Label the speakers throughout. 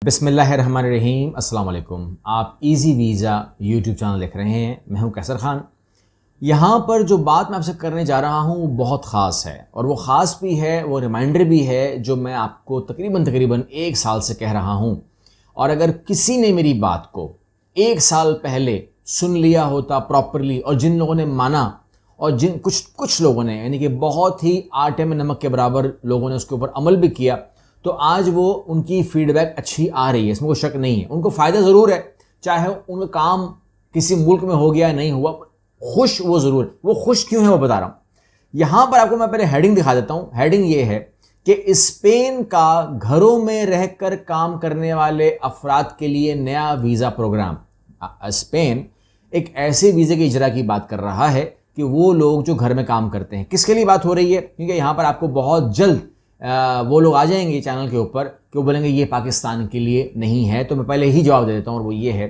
Speaker 1: बिस्मिल्लाहिर्रहमानिर्रहीम। अस्सलाम वालेकुम। आप इजी वीज़ा यूट्यूब चैनल देख रहे हैं। मैं हूं कैसर खान। यहाँ पर जो बात मैं आपसे करने जा रहा हूँ वो बहुत ख़ास है, और वो ख़ास भी है, वो रिमाइंडर भी है जो मैं आपको तकरीबन 1 साल से कह रहा हूँ। और अगर किसी ने मेरी बात को 1 साल पहले सुन लिया होता प्रॉपरली, और जिन लोगों ने माना, और जिन कुछ लोगों ने, यानी कि बहुत ही आटे में नमक के बराबर लोगों ने उसके ऊपर अमल भी किया, तो आज वो उनकी फीडबैक अच्छी आ रही है, इसमें कोई शक नहीं है। उनको फ़ायदा ज़रूर है, चाहे उनका काम किसी मुल्क में हो गया नहीं हुआ, खुश वो ज़रूर। वो खुश क्यों है वो बता रहा हूँ। यहाँ पर आपको मैं पहले हेडिंग दिखा देता हूँ। हेडिंग ये है कि स्पेन का घरों में रहकर काम करने वाले अफराद के लिए नया वीज़ा प्रोग्राम। स्पेन एक ऐसे वीज़े की इजरा की बात कर रहा है कि वो लोग जो घर में काम करते हैं, किसके लिए बात हो रही है, क्योंकि यहाँ पर आपको बहुत जल्द वो लोग आ जाएंगे चैनल के ऊपर कि वो बोलेंगे ये पाकिस्तान के लिए नहीं है। तो मैं पहले ही जवाब दे देता हूँ, और वो ये है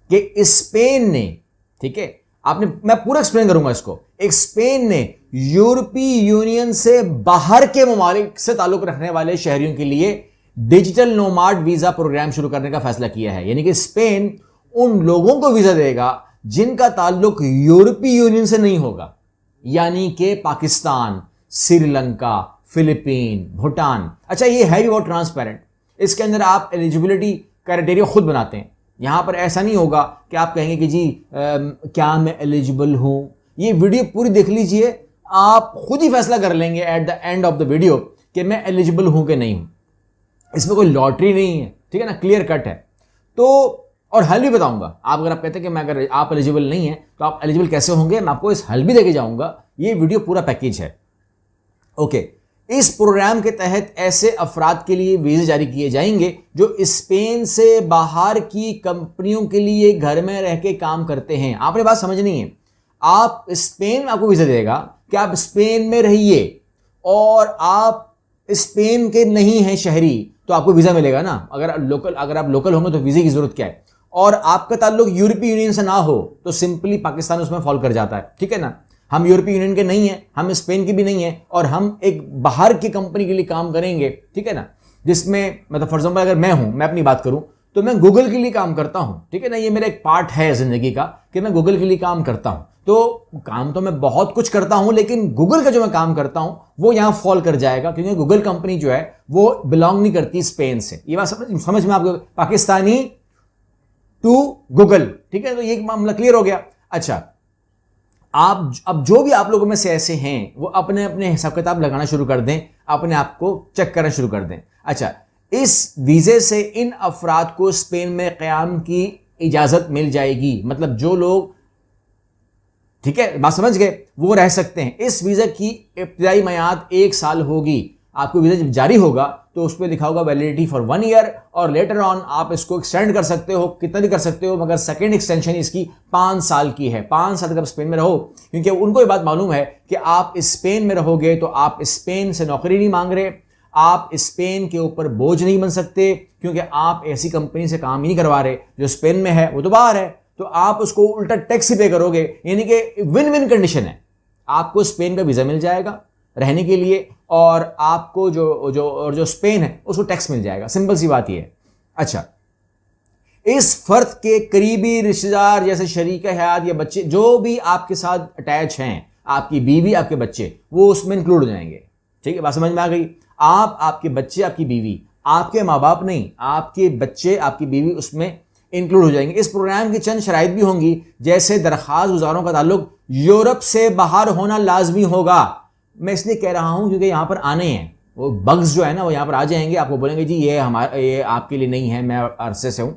Speaker 1: कि स्पेन ने, ठीक है, मैं पूरा एक्सप्लेन करूंगा इसको। स्पेन ने यूरोपीय यूनियन से बाहर के ममालिक से ताल्लुक रखने वाले शहरियों के लिए डिजिटल नोमाड वीजा प्रोग्राम शुरू करने का फैसला किया है। यानी कि स्पेन उन लोगों को वीजा देगा जिनका ताल्लुक यूरोपीय यूनियन से नहीं होगा, यानी कि पाकिस्तान, श्रीलंका, फिलीपीन, भूटान। अच्छा, ये है भी बहुत ट्रांसपेरेंट। इसके अंदर आप एलिजिबिलिटी क्राइटेरिया खुद बनाते हैं। यहां पर ऐसा नहीं होगा कि आप कहेंगे कि जी क्या मैं एलिजिबल हूं। ये वीडियो पूरी देख लीजिए, आप खुद ही फैसला कर लेंगे at the end of the video कि मैं एलिजिबल हूं कि नहीं हूं। इसमें कोई लॉटरी नहीं है, ठीक है ना, क्लियर कट है। तो और हल भी बताऊंगा। अगर आप कहते हैं कि मैं, अगर आप एलिजिबल नहीं है तो आप एलिजिबल कैसे होंगे, मैं आपको इस हल भी देके जाऊंगा। ये वीडियो पूरा पैकेज है। ओके, इस प्रोग्राम के तहत ऐसे अफराद के लिए वीज़े जारी किए जाएंगे जो स्पेन से बाहर की कंपनियों के लिए घर में रह के काम करते हैं। आपने बात समझनी है। आप स्पेन में आपको वीज़ा देगा कि आप स्पेन में रहिए, और आप स्पेन के नहीं हैं शहरी तो आपको वीज़ा मिलेगा ना। अगर आप लोकल होंगे तो वीज़े की ज़रूरत क्या है। और आपका ताल्लुक यूरोपीय यूनियन से ना हो तो सिंपली पाकिस्तान उसमें फॉल कर जाता है, ठीक है ना। हम यूरोपीय यूनियन के नहीं हैं, हम स्पेन के भी नहीं हैं, और हम एक बाहर की कंपनी के लिए काम करेंगे, ठीक है ना, जिसमें मतलब फॉर एग्जांपल अगर मैं अपनी बात करूं तो मैं गूगल के लिए काम करता हूं, ठीक है ना। ये मेरा एक पार्ट है जिंदगी का कि मैं गूगल के लिए काम करता हूं। तो काम तो मैं बहुत कुछ करता हूं, लेकिन गूगल का जो मैं काम करता हूं वो यहां फॉल कर जाएगा, क्योंकि गूगल कंपनी जो है वो बिलोंग नहीं करती स्पेन से। ये बात समझ में आपको, पाकिस्तानी टू गूगल, ठीक है। तो ये मामला क्लियर हो गया। अच्छा, आप अब जो भी आप लोगों में से ऐसे हैं वो अपने अपने हिसाब किताब लगाना शुरू कर दें, अपने आप को चेक करना शुरू कर दें। अच्छा, इस वीज़े से इन अफराद को स्पेन में क़याम की इजाज़त मिल जाएगी। मतलब जो लोग, ठीक है, बात समझ गए, वो रह सकते हैं। इस वीज़ा की इब्तिदाई मियाद 1 साल होगी। आपको वीज़ा जब जारी होगा तो उस पर लिखा होगा वैलिडिटी फॉर 1 ईयर, और लेटर ऑन आप इसको एक्सटेंड कर सकते हो, कितना भी कर सकते हो, मगर सेकेंड एक्सटेंशन इसकी 5 साल की है। 5 साल तक आप स्पेन में रहो, क्योंकि उनको ये बात मालूम है कि आप स्पेन में रहोगे तो आप स्पेन से नौकरी नहीं मांग रहे, आप स्पेन के ऊपर बोझ नहीं बन सकते, क्योंकि आप ऐसी कंपनी से काम ही नहीं करवा रहे। जो स्पेन में है वो तो बाहर है, तो आप उसको उल्टा टैक्स ही पे करोगे। यानी कि विन विन कंडीशन है। आपको स्पेन का वीज़ा मिल जाएगा रहने के लिए, और आपको जो स्पेन है उसको टैक्स मिल जाएगा। सिंपल सी बात ये है। अच्छा, इस फर्द के करीबी रिश्तेदार जैसे शरीक हयात या बच्चे जो भी आपके साथ अटैच हैं, आपकी बीवी, आपके बच्चे, वो उसमें इंक्लूड हो जाएंगे। ठीक है, बात समझ में आ गई। आप, आपके बच्चे, आपकी बीवी, आपके माँ बाप नहीं, आपके बच्चे, आपकी बीवी उसमें इंक्लूड हो जाएंगे। इस प्रोग्राम की चंद शराइत भी होंगी, जैसे दरख्वास्त गुजारों का ताल्लुक यूरोप से बाहर होना लाजमी होगा। मैं इसलिए कह रहा हूं क्योंकि यहां पर आने हैं वो बग्स जो है ना, वो यहां पर आ जाएंगे। आपको बोलेंगे जी ये आपके लिए नहीं है, मैं अरसे से हूं।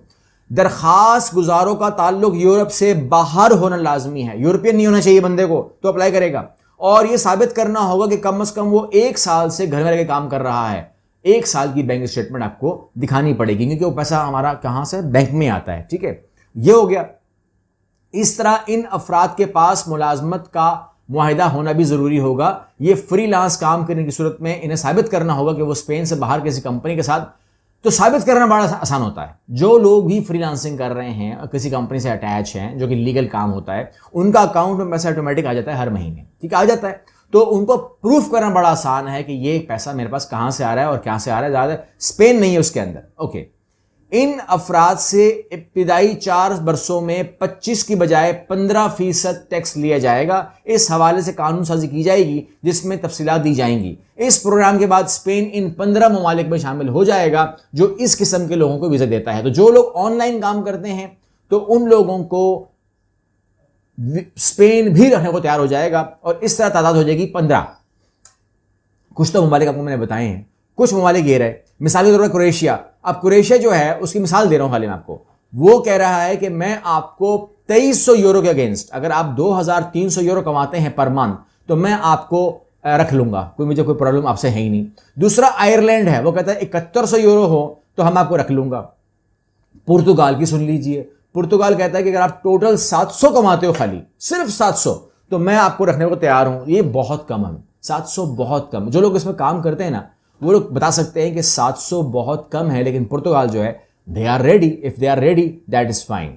Speaker 1: दरखास्त गुजारों का ताल्लुक यूरोप से बाहर होना लाजमी है। यूरोपियन नहीं होना चाहिए बंदे को, तो अप्लाई करेगा। और ये साबित करना होगा कि कम से कम वो 1 साल से घर में रह के काम कर रहा है। 1 साल की बैंक स्टेटमेंट आपको दिखानी पड़ेगी, क्योंकि वो पैसा हमारा कहां से, बैंक में आता है, ठीक है। ये हो गया। इस तरह इन अफराद के पास मुलाजमत का मुआहिदा होना भी ज़रूरी होगा। ये फ्रीलांस काम करने की सूरत में इन्हें साबित करना होगा कि वो स्पेन से बाहर किसी कंपनी के साथ, तो साबित करना बड़ा आसान होता है। जो लोग भी फ्रीलांसिंग कर रहे हैं और किसी कंपनी से अटैच हैं, जो कि लीगल काम होता है, उनका अकाउंट में पैसा ऑटोमेटिक आ जाता है हर महीने, ठीक आ जाता है। तो उनको प्रूफ करना बड़ा आसान है कि ये पैसा मेरे पास कहाँ से आ रहा है और क्या से आ रहा है। ज़्यादा स्पेन नहीं है उसके अंदर। ओके, इन अफराद से इब्तिदाई 4 बरसों में 25 की बजाय 15% टैक्स लिया जाएगा। इस हवाले से कानून साजी की जाएगी जिसमें तफसीलात दी जाएंगी। इस प्रोग्राम के बाद स्पेन इन 15 ममालिक में शामिल हो जाएगा जो इस किस्म के लोगों को वीज़ा देता है। तो जो लोग ऑनलाइन काम करते हैं तो उन लोगों को स्पेन भी रखने को तैयार हो जाएगा और इस तरह तादाद हो जाएगी 15। कुछ तो ममालिक आपको मैंने बताए हैं, कुछ ममालिक ये रहे, मिसाल के तौर पर क्रोएशिया। अब क्रोएशिया जो है उसकी मिसाल दे रहा हूं खाली मैं आपको, वो कह रहा है कि मैं आपको 2300 यूरो के अगेंस्ट, अगर आप 2300 यूरो कमाते हैं पर मंथ तो मैं आपको रख लूंगा, मुझे कोई प्रॉब्लम आपसे है ही नहीं। दूसरा आयरलैंड है, वो कहता है 7100 यूरो हो तो हम आपको रख लूंगा। पुर्तगाल की सुन लीजिए, पुर्तगाल कहता है कि अगर आप टोटल 700 कमाते हो, खाली सिर्फ 700, तो मैं आपको रखने को तैयार हूं। ये बहुत कम है, 700 बहुत कम। जो लोग इसमें काम करते हैं ना वो लोग बता सकते हैं कि 700 बहुत कम है, लेकिन पुर्तगाल जो है they are ready, if they are ready that is fine.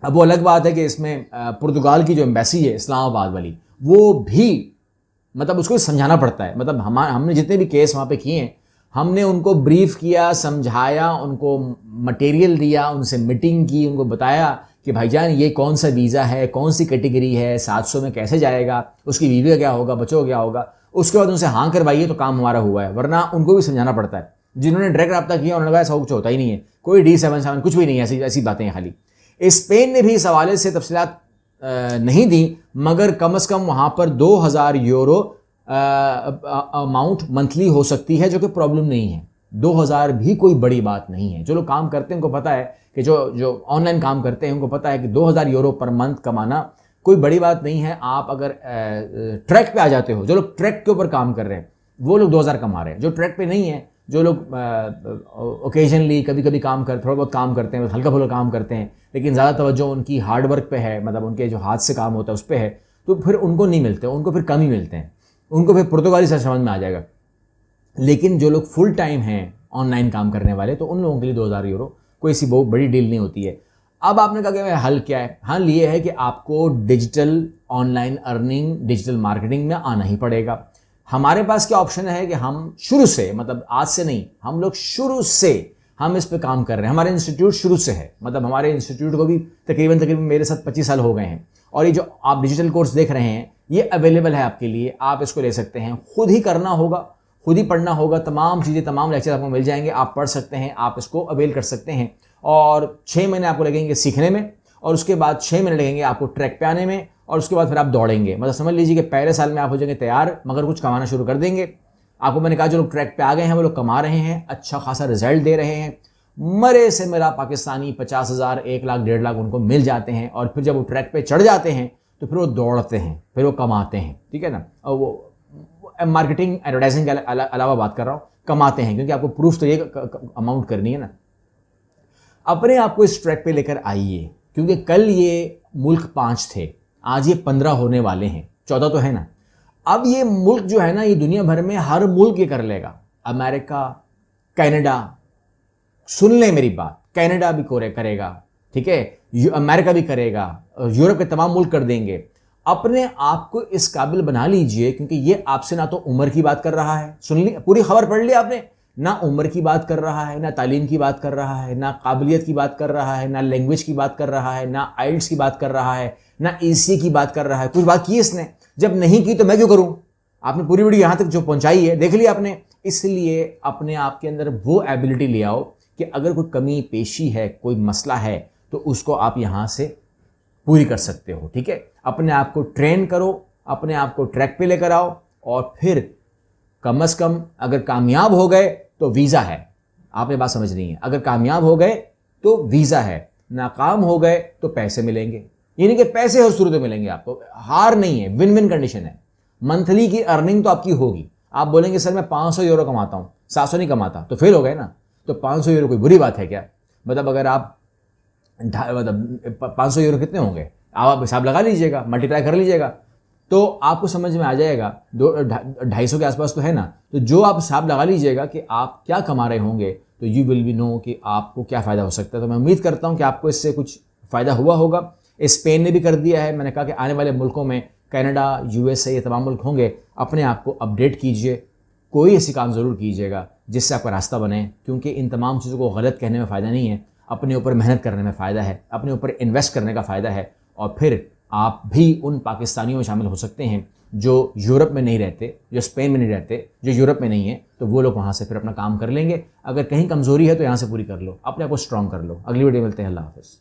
Speaker 1: अब वो अलग बात है कि इसमें पुर्तगाल की जो एम्बेसी है इस्लामाबाद वाली, वो भी मतलब उसको समझाना पड़ता है। मतलब हमने जितने भी केस वहाँ पे किए हैं, हमने उनको ब्रीफ किया, समझाया, उनको मटेरियल दिया, उनसे मीटिंग की, उनको बताया कि भाईजान ये कौन सा वीज़ा है, कौन सी कैटेगरी है, 700 में कैसे जाएगा, उसकी बीवी का क्या होगा, बच्चों का क्या होगा। उसके बाद उनसे हाँ करवाइए तो काम हमारा हुआ है, वरना उनको भी समझाना पड़ता है। जिन्होंने डायरेक्ट रब्ता किया उन्होंने कहा ऐसा कुछ होता ही नहीं है, कोई D77 कुछ भी नहीं है, ऐसी बातें हैं खाली। स्पेन ने भी इस हवाले से तफसीलात नहीं दी, मगर कम अज़ कम वहाँ पर 2000 यूरो अमाउंट मंथली हो सकती है, जो कि प्रॉब्लम नहीं है। 2000 भी कोई बड़ी बात नहीं है। जो लोग काम करते हैं उनको पता है कि जो ऑनलाइन काम करते हैं उनको पता है कि 2000 यूरो पर मंथ कमाना कोई बड़ी बात नहीं है। आप अगर ट्रैक पे आ जाते हो, जो लोग ट्रैक के ऊपर काम कर रहे हैं वो लोग 2000 कमा रहे हैं। जो ट्रैक पे नहीं है, जो लोग ओकेजनली कभी कभी काम करते, थोड़ा बहुत काम करते हैं, हल्का फुल्का काम करते हैं, लेकिन ज़्यादा तवज्जो उनकी हार्ड वर्क पे है, मतलब उनके जो हाथ से काम होता है उस पर है, तो फिर उनको नहीं मिलते, उनको फिर कम ही मिलते हैं। उनको फिर पुर्तगाली से समझ में आ जाएगा। लेकिन जो लोग फुल टाइम हैं ऑनलाइन काम करने वाले, तो उन लोगों के लिए 2000 यूरो कोई सी बहुत बड़ी डील नहीं होती है। अब आपने कहा कि हल क्या है? हल ये है कि आपको digital online earning, digital marketing में आना ही पड़ेगा। हमारे पास क्या ऑप्शन है कि हम शुरू से, मतलब आज से नहीं, हम लोग शुरू से हम इस पे काम कर रहे हैं। हमारे इंस्टीट्यूट शुरू से है, मतलब हमारे इंस्टीट्यूट को भी तकरीबन मेरे साथ 25 साल हो गए हैं। और ये जो आप डिजिटल कोर्स देख रहे हैं ये अवेलेबल है आपके लिए, आप इसको ले सकते हैं। खुद ही करना होगा, खुद ही पढ़ना होगा, तमाम चीज़ें, तमाम लेक्चर आपको मिल जाएंगे, आप पढ़ सकते हैं, आप इसको अवेल कर सकते हैं। और 6 महीने आपको लगेंगे सीखने में, और उसके बाद 6 महीने लगेंगे आपको ट्रैक पे आने में, और उसके बाद फिर आप दौड़ेंगे। मतलब समझ लीजिए कि पहले साल में आप हो जाएंगे तैयार, मगर कुछ कमाना शुरू कर देंगे। आपको मैंने कहा जो लोग ट्रैक पे आ गए हैं वो लोग कमा रहे हैं, अच्छा खासा रिजल्ट दे रहे हैं। मरे से मेरा पाकिस्तानी 50,000, 1 लाख, 1.5 लाख उनको मिल जाते हैं। और फिर जब वो ट्रैक पे चढ़ जाते हैं तो फिर वो दौड़ते हैं, फिर वो कमाते हैं, ठीक है ना। और वो मार्केटिंग एडवर्टाइजिंग के अलावा बात कर रहा हूँ, कमाते हैं, क्योंकि आपको प्रूफ तो ये अमाउंट करनी है ना। अपने आप को इस ट्रैक पे लेकर आइए, क्योंकि कल ये मुल्क 5 थे, आज ये 15 होने वाले हैं, 14 तो है ना। अब ये मुल्क जो है ना, ये दुनिया भर में हर मुल्क ये कर लेगा। अमेरिका, कनाडा, सुन ले मेरी बात, कनाडा भी करेगा, ठीक है, अमेरिका भी करेगा, यूरोप के तमाम मुल्क कर देंगे। अपने आप को इस काबिल बना लीजिए, क्योंकि ये आपसे ना तो उम्र की बात कर रहा है, सुन ली पूरी खबर पढ़ ली आपने, ना उम्र की बात कर रहा है, ना तालीम की बात कर रहा है, ना काबिलियत की बात कर रहा है, ना लैंग्वेज की बात कर रहा है, ना आइल्स की बात कर रहा है, ना ईसी की बात कर रहा है। कुछ बात की इसने? जब नहीं की तो मैं क्यों करूं? आपने पूरी वीडियो यहां तक जो पहुंचाई है देख ली आपने। इसलिए अपने आप के अंदर वो एबिलिटी ले आओ कि अगर कोई कमी पेशी है, कोई मसला है, तो उसको आप यहां से पूरी कर सकते हो, ठीक है। अपने आप को ट्रेन करो, अपने आप को ट्रैक पे लेकर आओ, और फिर कम से कम अगर कामयाब हो गए तो वीज़ा है। आपने बात समझ रही है? अगर कामयाब हो गए तो वीज़ा है, नाकाम हो गए तो पैसे मिलेंगे। यानी कि पैसे हर सूरत में मिलेंगे आपको, हार नहीं है, विन विन कंडीशन है। मंथली की अर्निंग तो आपकी होगी। आप बोलेंगे सर मैं 500 यूरो कमाता हूँ, 700 नहीं कमाता, तो फेल हो गए ना। तो 500 यूरो कोई बुरी बात है क्या? मतलब अगर आप 500 यूरो कितने होंगे आप हिसाब लगा लीजिएगा, मल्टीप्लाई कर लीजिएगा, तो आपको समझ में आ जाएगा। 250 के आसपास तो है ना। तो जो आप हिसाब लगा लीजिएगा कि आप क्या कमा रहे होंगे, तो यू विल बी नो कि आपको क्या फ़ायदा हो सकता है। तो मैं उम्मीद करता हूँ कि आपको इससे कुछ फ़ायदा हुआ होगा। स्पेन ने भी कर दिया है, मैंने कहा कि आने वाले मुल्कों में कनाडा, USA, ये तमाम मुल्क होंगे। अपने आप को अपडेट कीजिए, कोई ऐसी काम ज़रूर कीजिएगा जिससे आपका रास्ता बने, क्योंकि इन तमाम चीज़ों को गलत कहने में फ़ायदा नहीं है। अपने ऊपर मेहनत करने में फ़ायदा है, अपने ऊपर इन्वेस्ट करने का फ़ायदा है, और फिर आप भी उन पाकिस्तानियों में शामिल हो सकते हैं जो यूरोप में नहीं रहते, जो स्पेन में नहीं रहते, जो यूरोप में नहीं है, तो वो लोग वहाँ से फिर अपना काम कर लेंगे। अगर कहीं कमज़ोरी है तो यहाँ से पूरी कर लो, अपने आप को स्ट्रॉन्ग कर लो। अगली वीडियो मिलते हैं। अल्लाह हाफ़िज़।